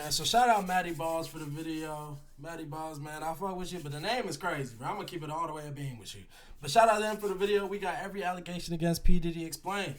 man. So shout out Matty Balls for the video. Matty Balls, man, I fuck with you, but the name is crazy, bro. I'm gonna keep it all the way a beam with you. But shout out to them for the video. We got Every Allegation Against P, Diddy Explained.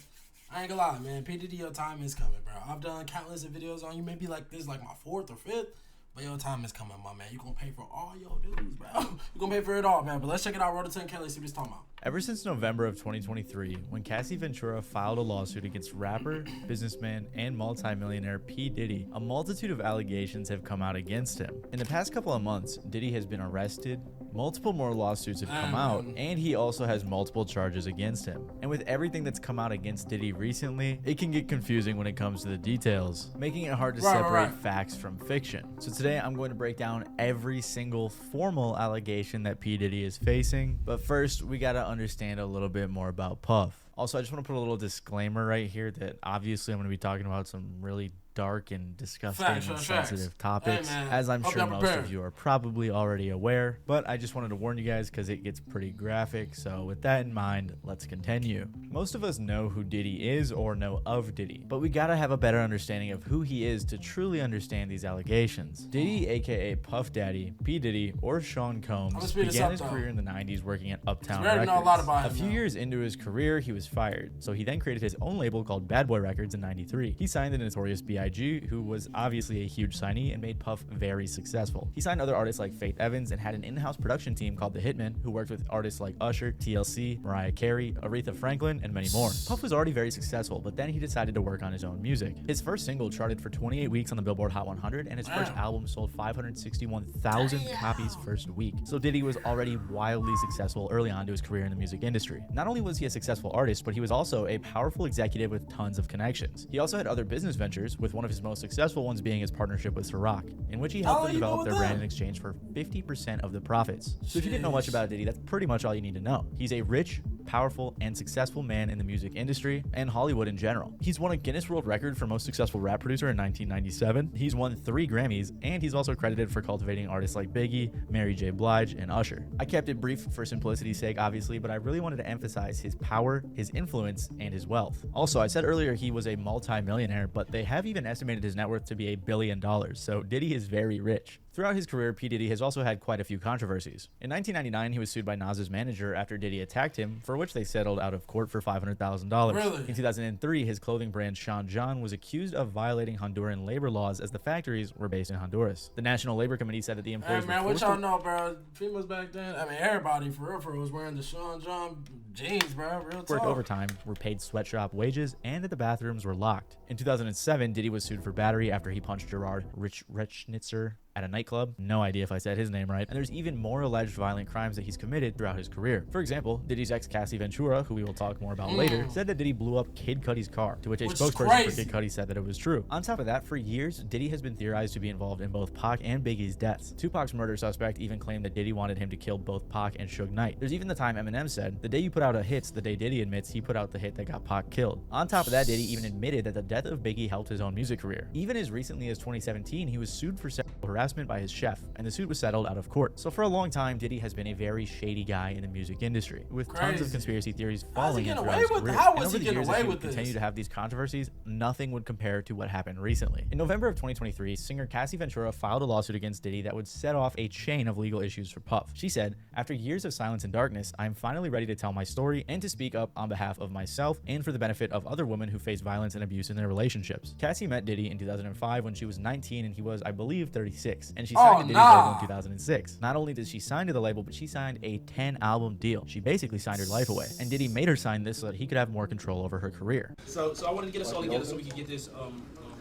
I ain't gonna lie, man. P, Diddy, your time is coming, bro. I've done countless of videos on you. Maybe like this, like my 4th or 5th. But your time is coming, my man. You gonna pay for all your dues, bro. You gonna pay for it all, man. But let's check it out. Roll to 10K. Let's see what he's talking about. Ever since November of 2023, when Cassie Ventura filed a lawsuit against rapper, businessman, and multimillionaire P. Diddy, a multitude of allegations have come out against him. In the past couple of months, Diddy has been arrested, multiple more lawsuits have come out, and he also has multiple charges against him. And with everything that's come out against Diddy recently, it can get confusing when it comes to the details, making it hard to separate facts from fiction. So today I'm going to break down every single formal allegation that P. Diddy is facing, but first we gotta understand a little bit more about Puff. Also, I just want to put a little disclaimer right here that obviously I'm going to be talking about some really dark and disgusting and sensitive topics, as I'm sure most of you are probably already aware, but I just wanted to warn you guys because it gets pretty graphic. So with that in mind, let's continue. Most of us know who Diddy is or know of Diddy, but we gotta have a better understanding of who he is to truly understand these allegations. Diddy, aka Puff Daddy, P. Diddy, or Sean Combs, began his career in the 90s working at Uptown Records. A few years into his career, he was fired, so he then created his own label called Bad Boy Records in '93. He signed the notorious B.I.G., who was obviously a huge signee and made Puff very successful. He signed other artists like Faith Evans and had an in-house production team called The Hitmen, who worked with artists like Usher, TLC, Mariah Carey, Aretha Franklin, and many more. Puff was already very successful, but then he decided to work on his own music. His first single charted for 28 weeks on the Billboard Hot 100, and his first album sold 561,000 copies first week. So Diddy was already wildly successful early on to his career in the music industry. Not only was he a successful artist, but he was also a powerful executive with tons of connections. He also had other business ventures, with one of his most successful ones being his partnership with Ciroc, in which he helped them develop their brand in exchange for 50% of the profits. So if you didn't know much about Diddy, that's pretty much all you need to know. He's a rich, powerful, and successful man in the music industry and Hollywood in general. He's won a Guinness World Record for most successful rap producer in 1997. He's won 3 Grammys, and he's also credited for cultivating artists like Biggie, Mary J. Blige, and Usher. I kept it brief for simplicity's sake, obviously, but I really wanted to emphasize his power, his influence, and his wealth. Also, I said earlier he was a multi-millionaire, but they have even estimated his net worth to be $1 billion, so Diddy is very rich. Throughout his career, P. Diddy has also had quite a few controversies. In 1999, he was sued by Nas's manager after Diddy attacked him, for which they settled out of court for $500,000. Really? In 2003, his clothing brand Sean John was accused of violating Honduran labor laws as the factories were based in Honduras. The National Labor Committee said that the employees were what y'all know, bro? Females back then, I mean, everybody for real was wearing the Sean John jeans, bro. Real talk. Worked overtime, were paid sweatshop wages, and that the bathrooms were locked. In 2007, Diddy was sued for battery after he punched Gerard Rechnitzer at a nightclub. No idea if I said his name right. And there's even more alleged violent crimes that he's committed throughout his career. For example, Diddy's ex Cassie Ventura, who we will talk more about later, said that Diddy blew up Kid Cudi's car, to which a spokesperson for Kid Cudi said that it was true. On top of that, for years, Diddy has been theorized to be involved in both Pac and Biggie's deaths. Tupac's murder suspect even claimed that Diddy wanted him to kill both Pac and Suge Knight. There's even the time Eminem said, "The day you put out a hit's the day Diddy admits he put out the hit that got Pac killed." On top of that, Diddy even admitted that the death of Biggie helped his own music career. Even as recently as 2017, he was sued for sexual harassment by his chef, and the suit was settled out of court. So for a long time, Diddy has been a very shady guy in the music industry, with tons of conspiracy theories following him throughout his career. And over the years, as he would continue to have these controversies, nothing would compare to what happened recently. In November of 2023, singer Cassie Ventura filed a lawsuit against Diddy that would set off a chain of legal issues for Puff. She said, "After years of silence and darkness, I am finally ready to tell my story and to speak up on behalf of myself and for the benefit of other women who face violence and abuse in their relationships." Cassie met Diddy in 2005 when she was 19 and he was, I believe, 36, and she signed to Diddy's label in 2006. Not only did she sign to the label, but she signed a 10-album deal. She basically signed her life away, and Diddy made her sign this so that he could have more control over her career. So I wanted to get us all together so we could get this,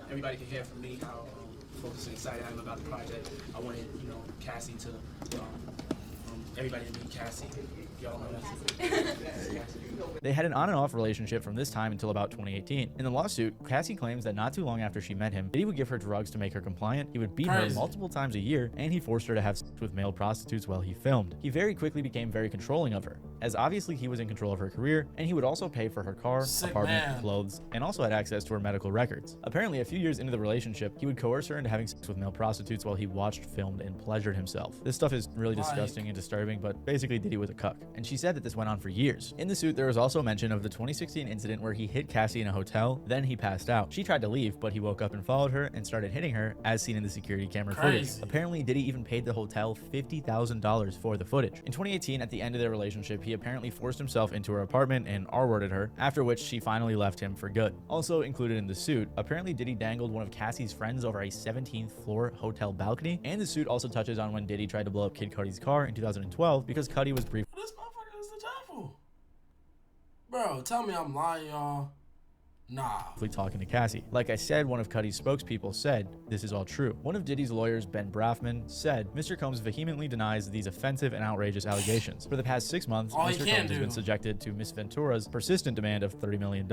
everybody can hear from me how focused and excited I am about the project. I wanted, Cassie to, everybody to meet Cassie. Y'all know that. They had an on and off relationship from this time until about 2018. In the lawsuit, Cassie claims that not too long after she met him, Diddy would give her drugs to make her compliant, he would beat her multiple times a year, and he forced her to have sex with male prostitutes while he filmed. He very quickly became very controlling of her, as obviously he was in control of her career, and he would also pay for her car, apartment, clothes, and also had access to her medical records. Apparently, a few years into the relationship, he would coerce her into having sex with male prostitutes while he watched, filmed, and pleasured himself. This stuff is really disgusting and disturbing, but basically Diddy was a cuck. and she said that this went on for years. In the suit, there was also mention of the 2016 incident where he hit Cassie in a hotel, then he passed out. She tried to leave, but he woke up and followed her and started hitting her, as seen in the security camera footage. Apparently, Diddy even paid the hotel $50,000 for the footage. In 2018, at the end of their relationship, he apparently forced himself into her apartment and R-worded her, after which she finally left him for good. Also included in the suit, apparently Diddy dangled one of Cassie's friends over a 17th floor hotel balcony, and the suit also touches on when Diddy tried to blow up Kid Cudi's car in 2012 because Cudi was briefly This motherfucker is the devil. Bro, tell me I'm lying, y'all. Nah. talking to Cassie. Like I said, one of Cudi's spokespeople said, "This is all true." One of Diddy's lawyers, Ben Brafman, said, "Mr. Combs vehemently denies these offensive and outrageous allegations. For the past 6 months, Mr. Combs has been subjected to Ms. Ventura's persistent demand of $30 million,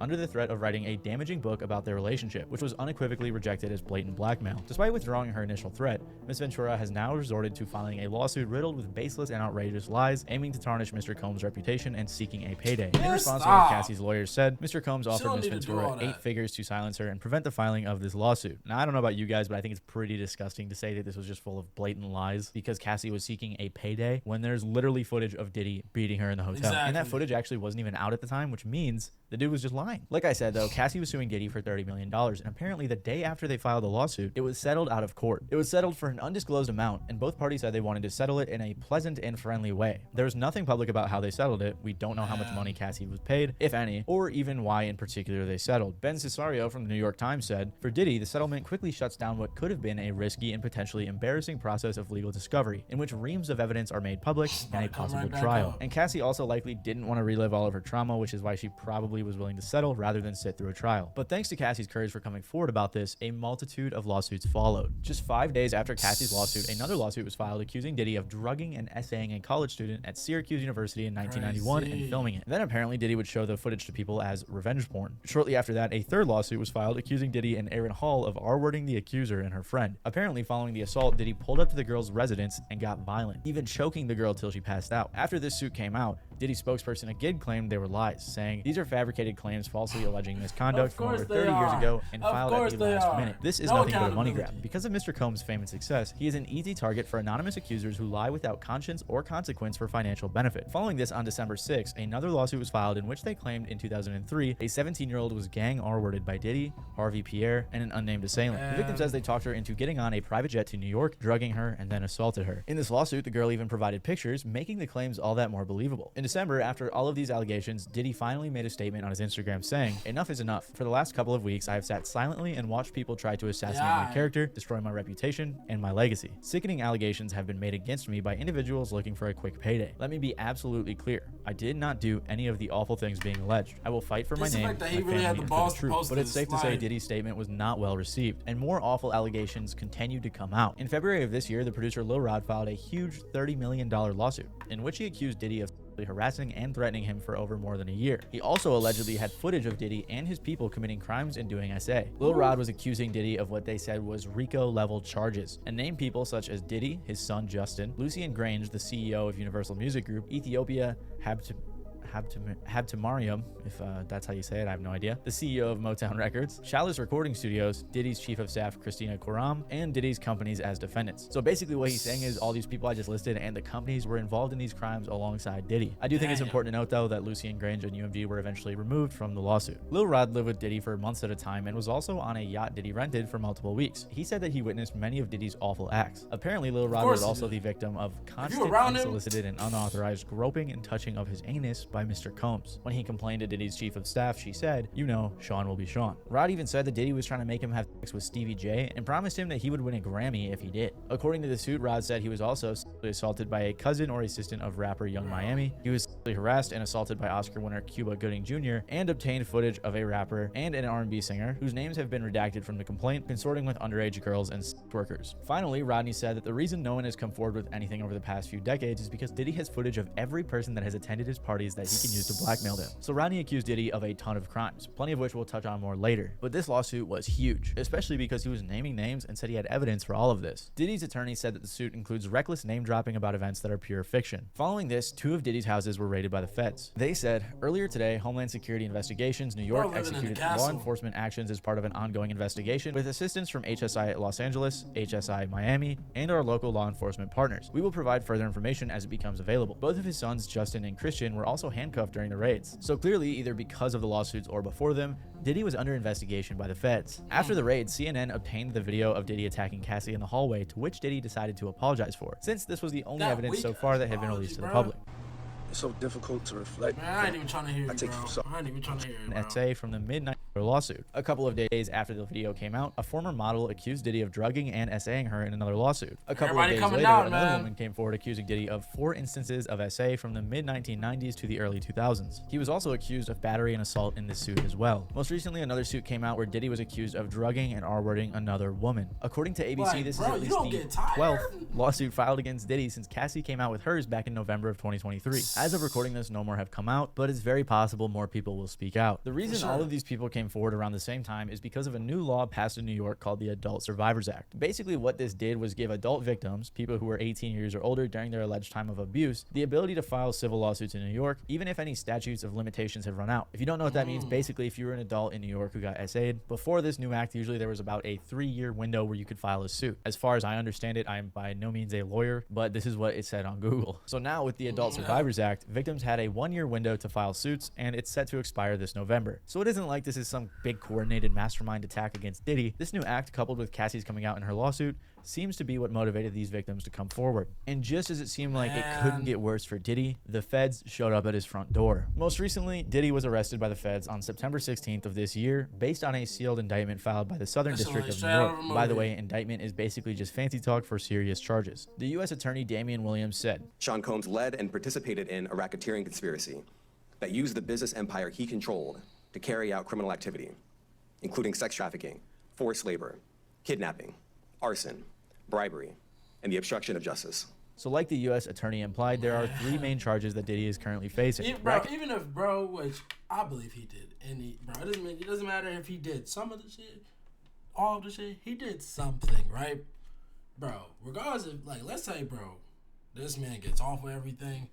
under the threat of writing a damaging book about their relationship, which was unequivocally rejected as blatant blackmail. Despite withdrawing her initial threat, Ms. Ventura has now resorted to filing a lawsuit riddled with baseless and outrageous lies, aiming to tarnish Mr. Combs' reputation and seeking a payday." In response to what Cassie's lawyers said, Mr. Combs offered Ms. Ventura 8 figures to silence her and prevent the filing of this lawsuit. Now, I don't know about you guys, but I think it's pretty disgusting to say that this was just full of blatant lies because Cassie was seeking a payday when there's literally footage of Diddy beating her in the hotel. And that footage actually wasn't even out at the time, which means the dude was just lying. Like I said, though, Cassie was suing Diddy for $30 million, and apparently the day after they filed the lawsuit, it was settled out of court. It was settled for an undisclosed amount, and both parties said they wanted to settle it in a pleasant and friendly way. There's nothing public about how they settled it. We don't know how much money Cassie was paid, if any, or even why in particular they settled. Ben Cesario from the New York Times said, "For Diddy, the settlement quickly shuts down what could have been a risky and potentially embarrassing process of legal discovery, in which reams of evidence are made public and a possible trial." And Cassie also likely didn't want to relive all of her trauma, which is why she probably was willing to settle rather than sit through a trial. But thanks to Cassie's courage for coming forward about this, a multitude of lawsuits followed. Just 5 days after Cassie's lawsuit, another lawsuit was filed accusing Diddy of drugging and essaying a college student at Syracuse University in 1991 and filming it. Then apparently Diddy would show the footage to people as revenge porn. Shortly after that, a third lawsuit was filed accusing Diddy and Aaron Hall of R-wording the accuser and her friend. Apparently, following the assault, Diddy pulled up to the girl's residence and got violent, even choking the girl till she passed out. After this suit came out, Diddy's spokesperson again claimed they were lies, saying, "These are fabricated claims falsely alleging misconduct from over 30 years ago and filed at the last minute. This is nothing but a money grab." Because of Mr. Combs' fame and success, he is an easy target for anonymous accusers who lie without conscience or consequence for financial benefit. Following this, on December 6, another lawsuit was filed in which they claimed in 2003 a 17-year-old was gang R-worded by Diddy, Harvey Pierre, and an unnamed assailant. The victim says they talked her into getting on a private jet to New York, drugging her, and then assaulted her. In this lawsuit, the girl even provided pictures, making the claims all that more believable. In December, after all of these allegations, Diddy finally made a statement on his Instagram saying, "Enough is enough. For the last couple of weeks, I have sat silently and watched people try to assassinate my character, destroy my reputation, and my legacy. Sickening allegations have been made against me by individuals looking for a quick payday. Let me be absolutely clear. I did not do any of the awful things being alleged. I will fight for my name, my family, and for the truth." But it's safe to say Diddy's statement was not well received, and more awful allegations continued to come out. In February of this year, the producer Lil Rod filed a huge $30 million lawsuit, in which he accused Diddy of harassing and threatening him for over more than a year. He also allegedly had footage of Diddy and his people committing crimes and doing SA. Lil Rod was accusing Diddy of what they said was RICO-level charges, and named people such as Diddy, his son Justin, Lucian Grange, the CEO of Universal Music Group, Ethiopia Habtemariam, if that's how you say it, I have no idea, the CEO of Motown Records, Chalice Recording Studios, Diddy's chief of staff Christina Koram, and Diddy's companies as defendants. So basically what he's saying is all these people I just listed and the companies were involved in these crimes alongside Diddy. I do think it's important to note, though, that Lucian Grange and UMG were eventually removed from the lawsuit. Lil Rod lived with Diddy for months at a time and was also on a yacht Diddy rented for multiple weeks. He said that he witnessed many of Diddy's awful acts. Apparently, Lil Rod was also the victim of constant, unsolicited, and unauthorized groping and touching of his anus by Mr. Combs. When he complained to Diddy's chief of staff, she said, "You know, Sean will be Sean." Rod even said that Diddy was trying to make him have sex with Stevie J and promised him that he would win a Grammy if he did. According to the suit, Rod said he was also sexually assaulted by a cousin or assistant of rapper Young Miami. He was sexually harassed and assaulted by Oscar winner Cuba Gooding Jr. and obtained footage of a rapper and an R&B singer whose names have been redacted from the complaint, consorting with underage girls and sex workers. Finally, Rodney said that the reason no one has come forward with anything over the past few decades is because Diddy has footage of every person that has attended his parties that he can use to blackmail them. So Rodney accused Diddy of a ton of crimes, plenty of which we'll touch on more later. But this lawsuit was huge, especially because he was naming names and said he had evidence for all of this. Diddy's attorney said that the suit includes reckless name dropping about events that are pure fiction. Following this, 2 of Diddy's houses were raided raided by the feds. They said, earlier today, Homeland Security Investigations New York executed law enforcement actions as part of an ongoing investigation with assistance from HSI Los Angeles, HSI Miami, and our local law enforcement partners. We will provide further information as it becomes available. Both of his sons, Justin and Christian, were also handcuffed during the raids. So clearly, either because of the lawsuits or before them, Diddy was under investigation by the feds. After the raid, CNN obtained the video of Diddy attacking Cassie in the hallway, to which Diddy decided to apologize for, since this was the only evidence so far that had been released to the public. It's so difficult to reflect. Man, I ain't even trying to hear you, bro. I ain't even trying to hear you, bro. An essay from the mid-90s lawsuit. A couple of days after the video came out, a former model accused Diddy of drugging and essaying her in another lawsuit. A couple of days later, another woman came forward accusing Diddy of 4 instances of essay from the mid-1990s to the early 2000s. He was also accused of battery and assault in this suit as well. Most recently, another suit came out where Diddy was accused of drugging and R-wording another woman. According to ABC, this is at least the 12th lawsuit filed against Diddy since Cassie came out with hers back in November of 2023. As of recording this, no more have come out, but it's very possible more people will speak out. The reason all of these people came forward around the same time is because of a new law passed in New York called the Adult Survivors Act. Basically, what this did was give adult victims, people who were 18 years or older during their alleged time of abuse, the ability to file civil lawsuits in New York, even if any statutes of limitations have run out. If you don't know what that means, basically, if you were an adult in New York who got essayed, before this new act, usually there was about a 3-year window where you could file a suit. As far as I understand it, I am by no means a lawyer, but this is what it said on Google. So now with the Adult Survivors Act, victims had a 1-year window to file suits, and it's set to expire this November. So it isn't like this is some big coordinated mastermind attack against Diddy. This new act, coupled with Cassie's coming out in her lawsuit, seems to be what motivated these victims to come forward. And just as it seemed like it couldn't get worse for Diddy, the feds showed up at his front door. Most recently, Diddy was arrested by the feds on September 16th of this year, based on a sealed indictment filed by the Southern District of New York. By the way, indictment is basically just fancy talk for serious charges. The U.S. Attorney Damian Williams said, Sean Combs led and participated in a racketeering conspiracy that used the business empire he controlled to carry out criminal activity, including sex trafficking, forced labor, kidnapping, arson, bribery, and the obstruction of justice. So like the U.S. Attorney implied, there are 3 main charges that Diddy is currently facing. Yeah, bro, even if, bro, which I believe he did, it doesn't matter if he did some of the shit, all of the shit, he did something, right? Bro, regardless of, like, let's say, bro, this man gets off of everything,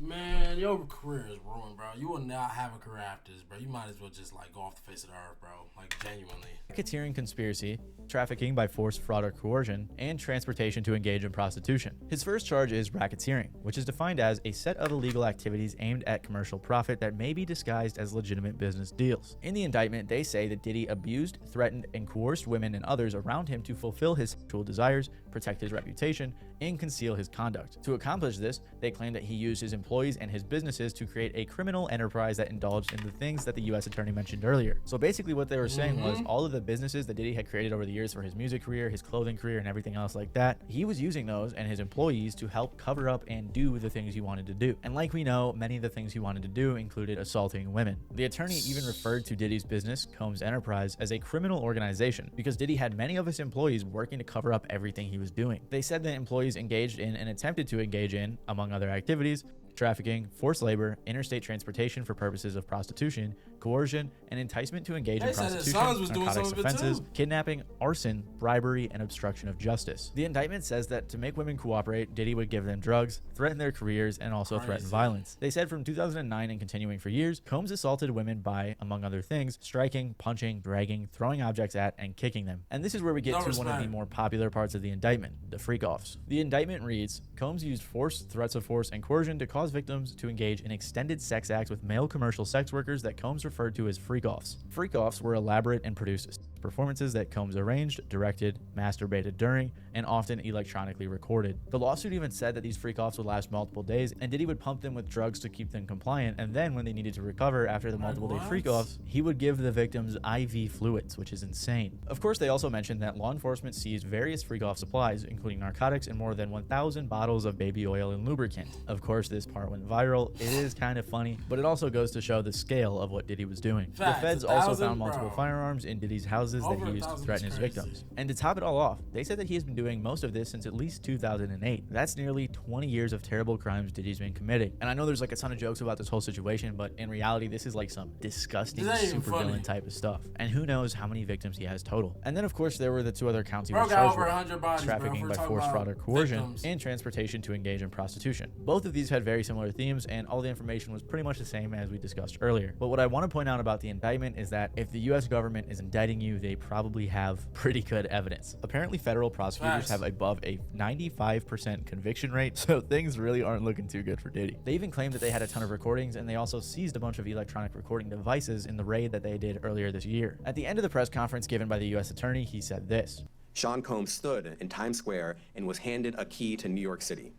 man, your career is ruined, bro. You will not have a career after this, bro. You might as well just, like, go off the face of the earth, bro. Like, genuinely. Racketeering conspiracy, trafficking by force, fraud, or coercion, and transportation to engage in prostitution. His first charge is racketeering, which is defined as a set of illegal activities aimed at commercial profit that may be disguised as legitimate business deals. In the indictment, they say that Diddy abused, threatened, and coerced women and others around him to fulfill his sexual desires, protect his reputation, and conceal his conduct. To accomplish this, they claim that he used his employees and his businesses to create a criminal enterprise that indulged in the things that the U.S. Attorney mentioned earlier. So basically what they were saying was all of the businesses that Diddy had created over the years for his music career, his clothing career, and everything else like that, he was using those and his employees to help cover up and do the things he wanted to do. And like we know, many of the things he wanted to do included assaulting women. The attorney even referred to Diddy's business, Combs Enterprise, as a criminal organization because Diddy had many of his employees working to cover up everything he was doing. They said that employees engaged in and attempted to engage in, among other activities, trafficking, forced labor, interstate transportation for purposes of prostitution, coercion, and enticement to engage in prostitution, narcotics offenses, kidnapping, arson, bribery, and obstruction of justice. The indictment says that to make women cooperate, Diddy would give them drugs, threaten their careers, and also threaten violence. They said from 2009 and continuing for years, Combs assaulted women by, among other things, striking, punching, dragging, throwing objects at, and kicking them. And this is where we get to one of the more popular parts of the indictment, the freak-offs. The indictment reads, Combs used force, threats of force, and coercion to cause victims to engage in extended sex acts with male commercial sex workers that Combs referred to as freak-offs. Freak-offs were elaborate and produced performances that Combs arranged, directed, masturbated during, and often electronically recorded. The lawsuit even said that these freak-offs would last multiple days, and Diddy would pump them with drugs to keep them compliant, and then when they needed to recover after the multiple-day freak-offs, he would give the victims IV fluids, which is insane. Of course, they also mentioned that law enforcement seized various freak-off supplies, including narcotics and more than 1,000 bottles of baby oil and lubricant. Of course, this part went viral. It is kind of funny, but it also goes to show the scale of what Diddy was doing. The feds also found multiple firearms in Diddy's house houses that Over he used to 1,000 threaten is his crazy. victims. And to top it all off, they said that he has been doing most of this since at least 2008. That's nearly 20 years of terrible crimes Diddy's been committing. And I know there's like a ton of jokes about this whole situation, but in reality, this is like some disgusting This ain't even super funny. villain type of stuff. And who knows how many victims he has total. And then of course there were the two other counts he Bro was got charged over with: 100 bodies, bro. trafficking We're by talking force, about fraud, or coercion, victims. and transportation to engage in prostitution. Both of these had very similar themes, and all the information was pretty much the same as we discussed earlier. But what I want to point out about the indictment is that if the US government is indicting you, they probably have pretty good evidence. Apparently federal prosecutors Facts. have above a 95% conviction rate, so things really aren't looking too good for Diddy. They even claimed that they had a ton of recordings, and they also seized a bunch of electronic recording devices in the raid that they did earlier this year. At the end of the press conference given by the US attorney, he said this: Sean Combs stood in Times Square and was handed a key to New York City.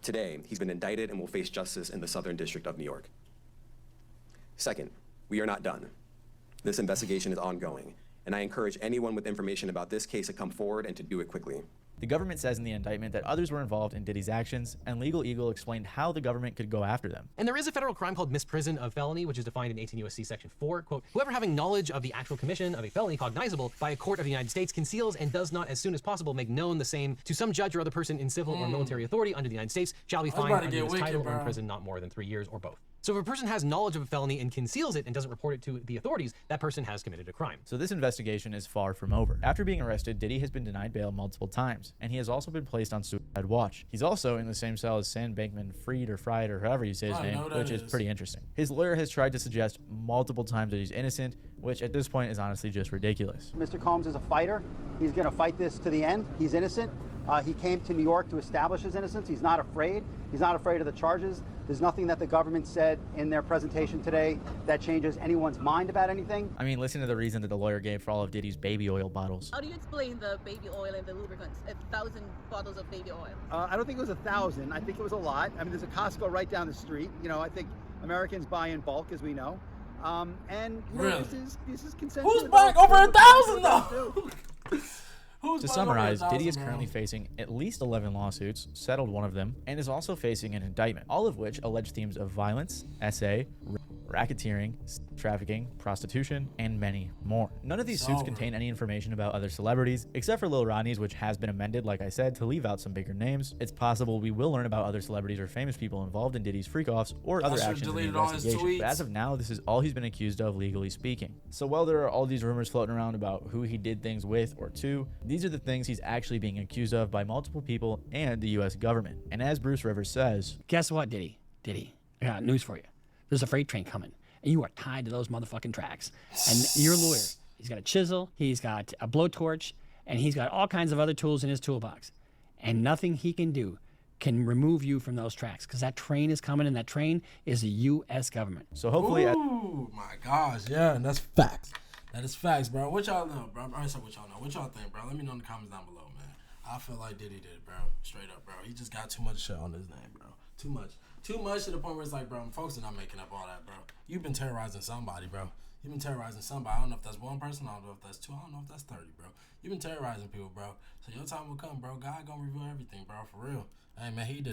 Today, he's been indicted and will face justice in the Southern District of New York. Second, we are not done. This investigation is ongoing, and I encourage anyone with information about this case to come forward and to do it quickly. The government says in the indictment that others were involved in Diddy's actions, and Legal Eagle explained how the government could go after them. And there is a federal crime called misprision of felony, which is defined in 18 U.S.C. Section 4. Quote, whoever having knowledge of the actual commission of a felony cognizable by a court of the United States conceals and does not as soon as possible make known the same to some judge or other person in civil or military authority under the United States shall be I was fined about to under get this wicked, title or bro. imprisoned not more than 3 years or both. So if a person has knowledge of a felony and conceals it and doesn't report it to the authorities, that person has committed a crime. So this investigation is far from over. After being arrested, Diddy has been denied bail multiple times, and he has also been placed on suicide watch. He's also in the same cell as Sam Bankman-Fried or Fried or however you say his I don't name, know what which that is is. pretty interesting. His lawyer has tried to suggest multiple times that he's innocent, which at this point is honestly just ridiculous. Mr. Combs is a fighter. He's going to fight this to the end. He's innocent. He came to New York to establish his innocence. He's not afraid. He's not afraid of the charges. There's nothing that the government said in their presentation today that changes anyone's mind about anything. I mean, listen to the reason that the lawyer gave for all of Diddy's baby oil bottles. How do you explain the baby oil and the lubricants? 1,000 bottles of baby oil. I don't think it was 1,000. I think it was a lot. I mean, there's a Costco right down the street. You know, I think Americans buy in bulk, as we know. And you know, Really? this is consensual. Who's buying over 1,000 though? Who's To buying summarize, over 1,000, Diddy is bro? currently facing at least 11 lawsuits, settled one of them, and is also facing an indictment, all of which allege themes of violence, SA, racketeering, trafficking, prostitution, and many more. None of these suits Solver. contain any information about other celebrities, except for Lil Rodney's, which has been amended, like I said, to leave out some bigger names. It's possible we will learn about other celebrities or famous people involved in Diddy's freak-offs or other should've actions in the deleted all his investigation. But tweets. as of now, this is all he's been accused of, legally speaking. So while there are all these rumors floating around about who he did things with or to, these are the things he's actually being accused of by multiple people and the US government. And as Bruce Rivers says, Guess what, Diddy? Diddy, I got news for you. There's a freight train coming, and you are tied to those motherfucking tracks. And your lawyer, he's got a chisel, he's got a blowtorch, and he's got all kinds of other tools in his toolbox. And nothing he can do can remove you from those tracks, because that train is coming, and that train is the U.S. government. so hopefully... Ooh, my gosh, yeah, and that's facts. That is facts, bro. What y'all know, bro? I said what y'all know. What y'all think, bro? Let me know in the comments down below, man. I feel like Diddy did it, bro. Straight up, bro. He just got too much shit on his name, bro. Too much. Too much to the point where it's like, bro, folks are not making up all that, bro. You've been terrorizing somebody, bro. You've been terrorizing somebody. I don't know if that's one person. I don't know if that's two. I don't know if that's 30, bro. You've been terrorizing people, bro. So your time will come, bro. God gonna reveal everything, bro. For real. Hey, man, he did it.